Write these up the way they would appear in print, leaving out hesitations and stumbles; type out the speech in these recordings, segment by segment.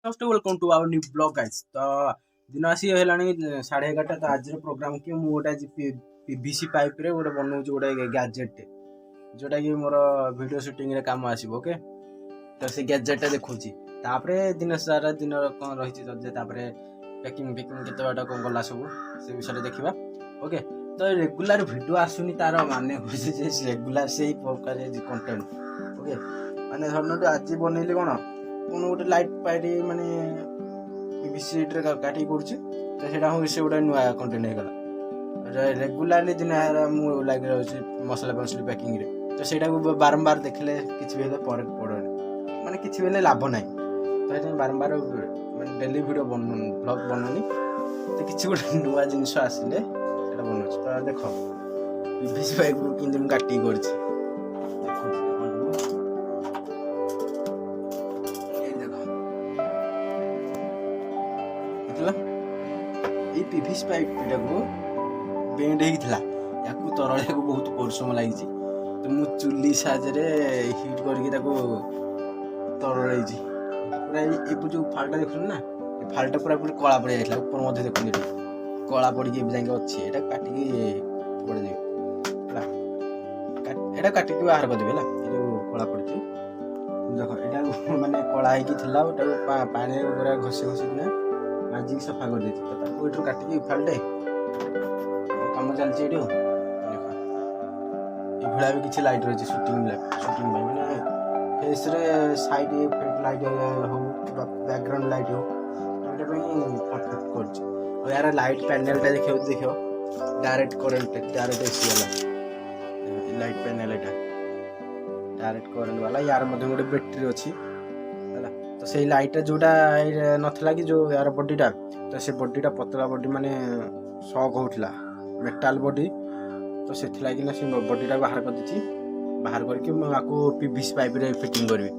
First welcome to our new blog guys. तो दिन आसी हेलानी 11:30 तो आज प्रोग्राम कि मु गोटे आज पीवीसी पाइप रे गोटे बनौछु गोटे गैजेट टे जोटा कि मोर वीडियो शूटिंग रे काम आसीबो। ओके, तो से गैजेट देखुची तापरे दिन सारा दिन कोन रहिछि जे तापरे पैकिंग केते बाटा कोन गला सब से विषय देखिबा। ओके, तो रेगुलर वीडियो आसुनी तार माने होछि जे रेगुलर सेही प्रकार जे कंटेंट। ओके, माने धरनो आज बनैली कोन कोन गोटे लाइट पाइट माने पीवीसी रे काटी करछि तो सेटा हो से गोटे नुआ कंटेंट हे गला। रेगुलरली दिन मु लाग रहछि मसला मसली पैकिंग रे, तो सेटा को बारंबार देखले किछ बेले पर पड़ोनी माने किछ बेले लाभ नाही। तो एते बारंबार माने डेली वीडियो ब्लॉग बनोनी तो किछ गोटे नुआ जिनिस आसिले सेटा बनोछ। तो देखो पीवीसी पाइप को किंदम काटी करछि पीवीसी पाइप को बेंड होता या तरल को बहुत परिश्रम लगी। तो मु चुली साजे हिट करके तरल पूरा ये जो फाल्टा देख ना फाल्टा पूरा पूरी कला पड़ जाता ऊपर मध्य देखुन कला पड़ी जाए अच्छी ये काटिकी पड़ जाए काटिकी बाहर करदेवी है जो कला पड़ी देख यहाँ मानने कला होता पानी पूरा घसी घसी माजिक सफा कर देती काटिकी फाल्टे कम चलती ये भी किसी लाइट रही शूटिंग मैंने फेस रे साइड इफेक्ट लाइट हो बैकग्राउंड लाइट हो परफेक्ट कर यार लाइट पैनल देखो डायरेक्ट करेंट डायरेक्ट एसी वाला लाइट पैनल डायरेक्ट करेंट वाला यार गोटे बैटेरी अच्छी तो से लाइट जोटा नथला कि जो यार बॉडीटा तो से बॉडीटा पतला बॉडी माने शॉक होउठला मेटल बॉडी तो से बॉडीटा बाहर कर देछि बाहर करके आपको पीवीसी पाइप रे फिटिंग करबी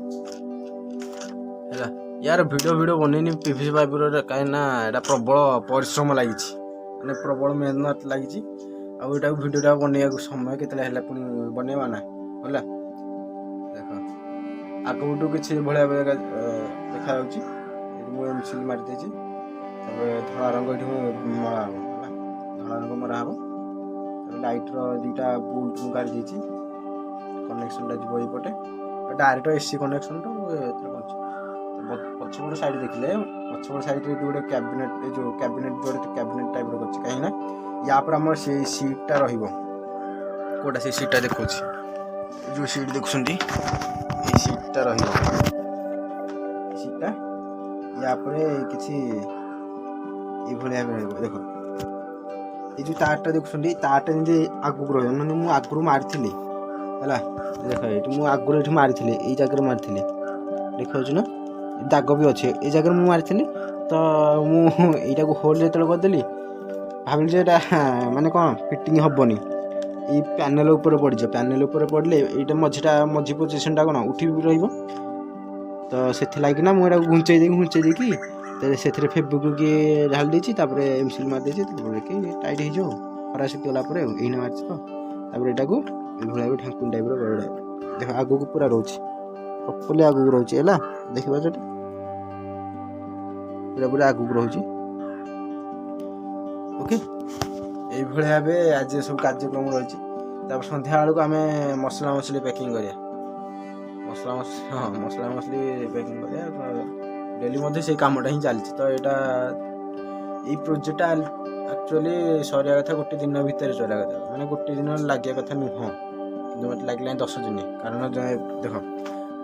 हैला। यार वीडियो बनेनी पीवीसी पाइप रे काहे ना एटा प्रबल परिश्रम लागि छि माने प्रबल मेहनत लागि छि आ एटा वीडियोटा बनेया समय केतला हैला पुनी बनेवा ना होला। देखो आगुटू किसी भाया देखा एमसील मारी देछि धला रंग मरा धला रंग मरा हम लाइट दुटा बोल्ट मुगार देछि कनेक्शन जीव ये डायरेक्ट एसी कनेक्शन तो पछपट साइड देखिले पछपट साइड गोटे कैबिनेट जो कैबिनेट जोड़े कैबिनेट टाइप कर कहीं या पर आम से सीटा रोटा से सीटा देखा जो सीट देखुंट सीटा सीटा या किसी देख ये जो तारटा देखुंट तारटा जमी आगुक रही मैंने मुझे आगुरी मारी है देख ये आगुरी ये मारी ये जगह मारी देखा ना दाग भी अच्छे ये जगह मुझे मारी तो मुझे होल जो करदेली भाविली माने कौन फिटिंग हेनी ये पैनल ऊपर पड़ जाए पैनल ऊपर पड़े ये मझी पोजिशन कौन उठी भी रही तो से ना मुझे घुंचे देकी तो से फेब्रिक किए ढाल देती एमसील मार देती टाइट हो खरा सुखीगला ये मार्च तो यहाँ को ढांकुन टाइप देख आग को पूरा रोचे प्रॉपर्ली आग को रोचे है देखा जो पूरा पूरा आग को रोचे। ओके ये भाव आज सब कार्यक्रम रही सन्ध्या बेलू आम मसला मसली पैकिंग करिया मसला मसली पैकिंग करिया डेली से कामटा ही चलती। तो यहाँ ये प्रोजेक्टा एक्चुअली सरिया कथा गोटे दिन भितर चला कथा मैंने गोटे दिन लगे कथा नुह कि मत लगे 10 दिन कारण देख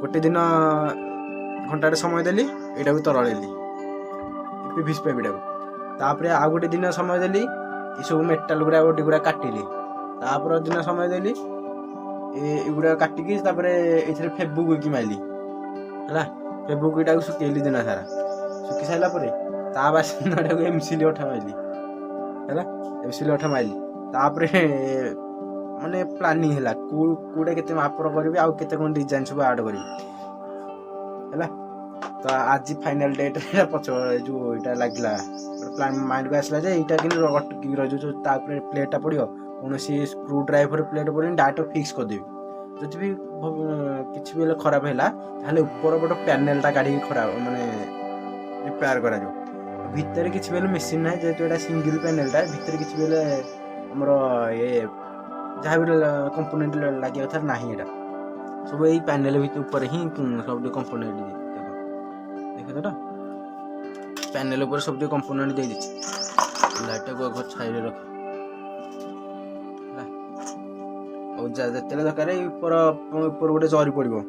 गोटे दिन घंटे समय देली यहाँ भी तरलेली पीवीसी पाइपटा तापर आ गोटे दिन समय देली ये सब मेटाल गुड़ा बॉडी गुड़ा काटिली तापर दिन समय देली एगुड़ा काटिकी ये फेब्रिक की माइली है फेब्रिक टाक सुखेली दिन सारा सुखी सारा बास्ना एमसील अठा माइली है एमसील अठा माइली तापर माने प्लानिंग है कौटा के मापर करी आउ के डिजाइन सब आड करी है। तो आज फाइनल डेट पच जो यहाँ लगला प्लान माइंड को आसला जे यहाँ कि रही जो प्लेटा पड़ो कौन स्क्रू ड्राइवर प्लेट पड़े डायरेक्ट फिक्स करदेवी जदि भी किसी भी खराब है ऊपर पट पैनेलटा काढ़ी खराब माने प्रिपेयर करा जो भितर किछि बेले मशीन ना जेतु एटा सिंगल पैनल टा भितर किछि बेले हमर ये जहाँ भी कंपोनेंट लगे था नहीं एटा सब यही पैनल भितर ऊपर ही सब कंपोनेंट देखो तो पैनल ऊपर सब कंपोनेंट दे दीजिए लाइट को घर छाई रख जिते दरकार ऊपर गोटे जरी पड़ो है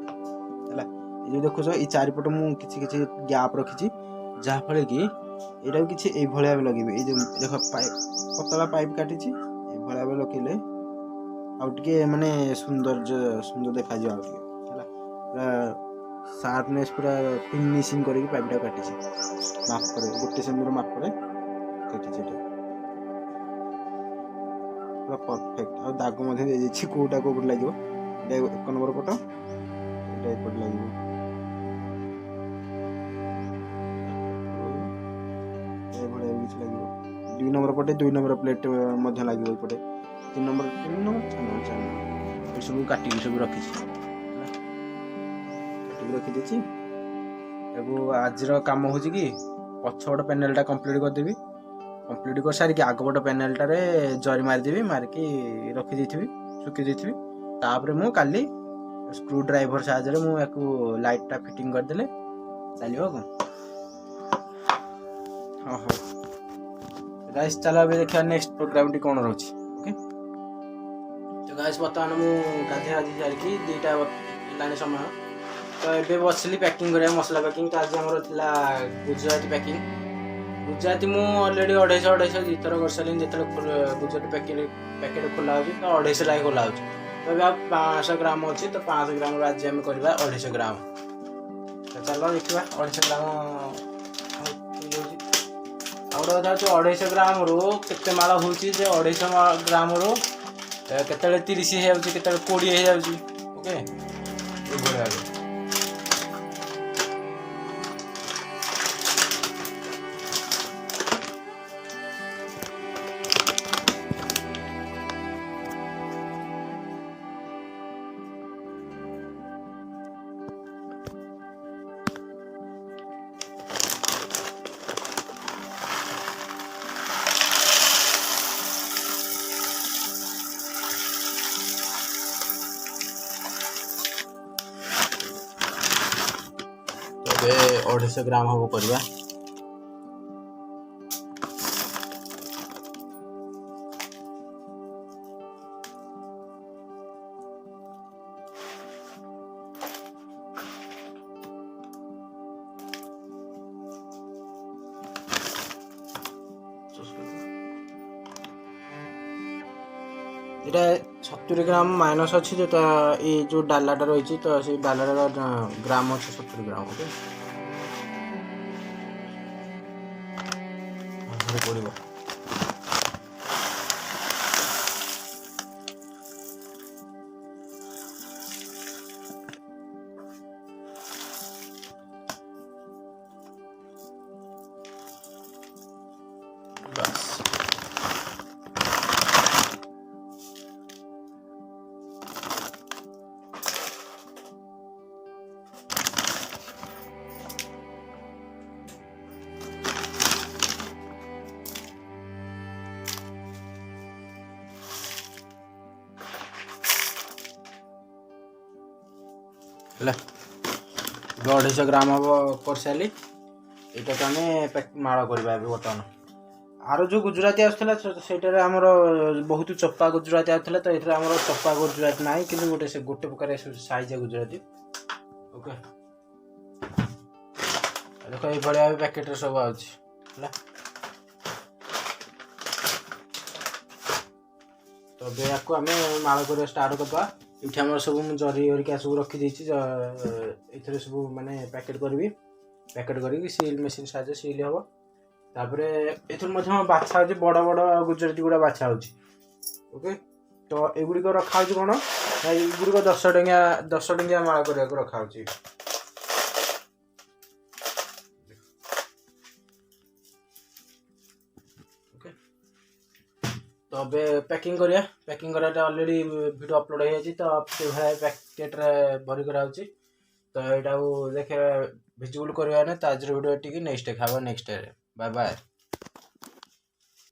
ये देखुच ये चारिपट मुझे गैप रखी जहाँफल कि यहाँ किसी ये भाव लगे ये देख पतला पाइप काटी भाव लगे आउे मानने सुंदर सुंदर देखा है शार्पनेस पूरा फिनिशिंग करके पाइपटा काटी माप पर गोटे सेमी माप पर काटी पूरा परफेक्ट और दाग कौटा कौट लगे 1 नंबर पट ये एपट लगे लगे 2 नंबर पटे 2 नंबर प्लेट लगे पटे 3 नंबर 4 नंबर सब काटिक सब रखी रखी आज कम हो कि पछपट पैनलटा कंप्लीट करदेवी कंप्लीट कर सारी आग पट पैनलटार जरी मारिदेवी मारिकी रखी सुखी देथि तापर मु काली स्क्रू ड्राइवर साहाय्य मुझे लाइटा फिटिंग करदे चलो कौन हाँ हाँ गाइस चलो अभी देखा नेक्स्ट प्रोग्राम टी कौन रोचे ओके तो गाइस बर्तमान मुझे गाधे आज जाकि 2टा लाने समय तो ये बसली पैकिंग करा मसला पैकिंग तो आज आमर था गुजराती पैकिंग गुजराती मु अलरेडी 250 200 कर सारे जो गुजराती पैकेट खोला हो तो 250 लाख खोला हो तो अभी आप 500 ग्राम अच्छे तो 500 ग्राम आज आम करवा 250 ग्राम तो चलो देखा 250 ग्राम गोटे कथा 250 ग्राम रू के माल हो 250 ग्राम रू के 30 हो 20 हो ओके तो 250 ग्राम हम करवा এটা 70 ग्राम माइनस अच्छी जो ये जो डालाटा रही तो से डालाटा ग्राम अच्छे 70 ग्राम ओके पड़ो है 250 ग्राम हम कर सारी यहाँ तो आम माड़ करवा बर्तमान आर जो गुजराती आसला से आमर बहुत चपा गुजराती आसला तो ये आम चपा गुजराती ना कि गोटे गोटे प्रकार साइज गुजराती ओके देख ये भाया पैकेट सब आए तो या आम माड़ कर स्टार्ट करवा ये आम सब जरी हरिका सब रखी सब माने पैकेट करी पैकेट करके सील मेसीन साहाଯ୍य सील हम तापर एथर बाछा हो बड़ बड़ गुजराती गुड़ा बाछा हो ओके तो एगुड़िक रखा कौन एगुड़िक 10 टंकिया माला करने रखा तो अबे पैकिंग करिया packing karate already video upload हो जाए तो से भाई पैकेट रे भरी करा तो यहाँ देखे ଭିଜିବୁଲ୍ କରିବାନେ ତ ଆଜିର ଭିଡ଼ିଓ ଏତିକି ନେକ୍ସଟ ଦେଖା ହବ ନେକ୍ସଟ ବାଏ ବାଏ।